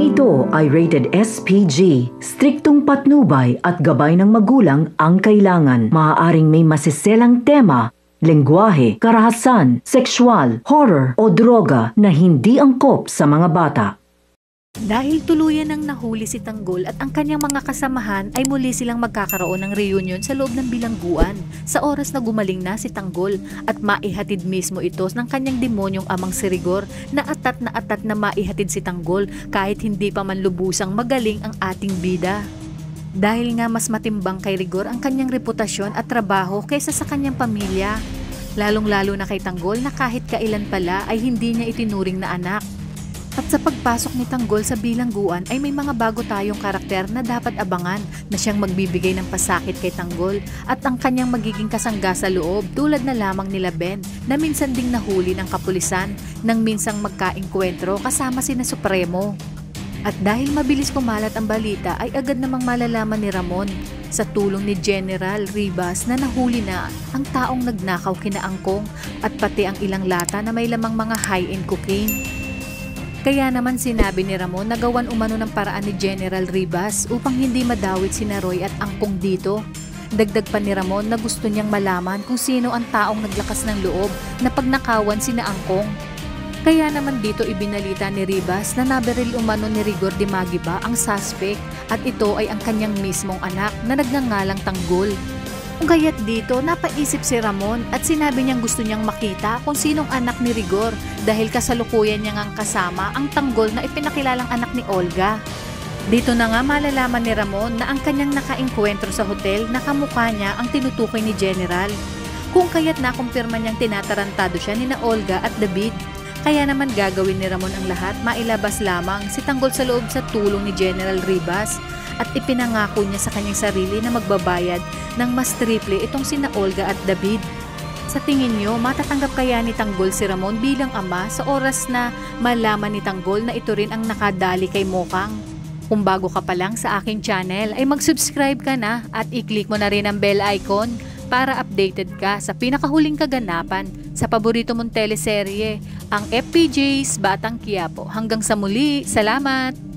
Programang ito ay rated SPG. Striktong patnubay at gabay ng magulang ang kailangan. Maaaring may masiselang tema, lengguwahe, karahasan, sexual, horror o droga na hindi angkop sa mga bata. Dahil tuluyan nang nahuli si Tanggol at ang kanyang mga kasamahan ay muli silang magkakaroon ng reunion sa loob ng bilangguan sa oras na gumaling na si Tanggol at maihatid mismo ito ng kanyang demonyong amang si Rigor na atat na maihatid si Tanggol kahit hindi pa man lubusang magaling ang ating bida. Dahil nga mas matimbang kay Rigor ang kanyang reputasyon at trabaho kaysa sa kanyang pamilya. Lalong-lalo na kay Tanggol na kahit kailan pala ay hindi niya itinuring na anak. At sa pagpasok ni Tanggol sa bilangguan ay may mga bago tayong karakter na dapat abangan na siyang magbibigay ng pasakit kay Tanggol at ang kanyang magiging kasangga sa loob tulad na lamang nila Ben na minsan ding nahuli ng kapulisan nang minsang magkaengkwentro kasama sina Supremo. At dahil mabilis kumalat ang balita ay agad namang malalaman ni Ramon sa tulong ni General Ribas na nahuli na ang taong nagnakaw kina Angkong at pati ang ilang lata na may lamang mga high-end cocaine. Kaya naman sinabi ni Ramon na gawan umano ng paraan ni General Ribas upang hindi madawit sina Roy at Angkong dito. Dagdag pa ni Ramon na gusto niyang malaman kung sino ang taong naglakas ng loob na pagnakawan sina Angkong. Kaya naman dito ibinalita ni Ribas na naberil umano ni Rigor de Magiba ang suspect at ito ay ang kanyang mismong anak na nagngangalang Tanggol. Kung kaya't dito, napaisip si Ramon at sinabi niyang gusto niyang makita kung sinong anak ni Rigor dahil kasalukuyan niya ngang kasama ang Tanggol na ipinakilalang anak ni Olga. Dito na nga malalaman ni Ramon na ang kanyang nakaengkwentro sa hotel na kamukha niya ang tinutukoy ni General. Kung kaya't nakumpirma niyang tinatarantado siya ni na Olga at David. Kaya naman gagawin ni Ramon ang lahat, mailabas lamang si Tanggol sa loob sa tulong ni General Ribas. At ipinangako niya sa kanyang sarili na magbabayad ng mas triple itong sina Olga at David. Sa tingin niyo, matatanggap kaya ni Tanggol si Ramon bilang ama sa oras na malaman ni Tanggol na ito rin ang nakadali kay Mokang? Kung bago ka pa lang sa aking channel ay mag-subscribe ka na at i-click mo na rin ang bell icon para updated ka sa pinakahuling kaganapan sa paborito mong teleserye, ang FPJ's Batang Quiapo. Hanggang sa muli, salamat!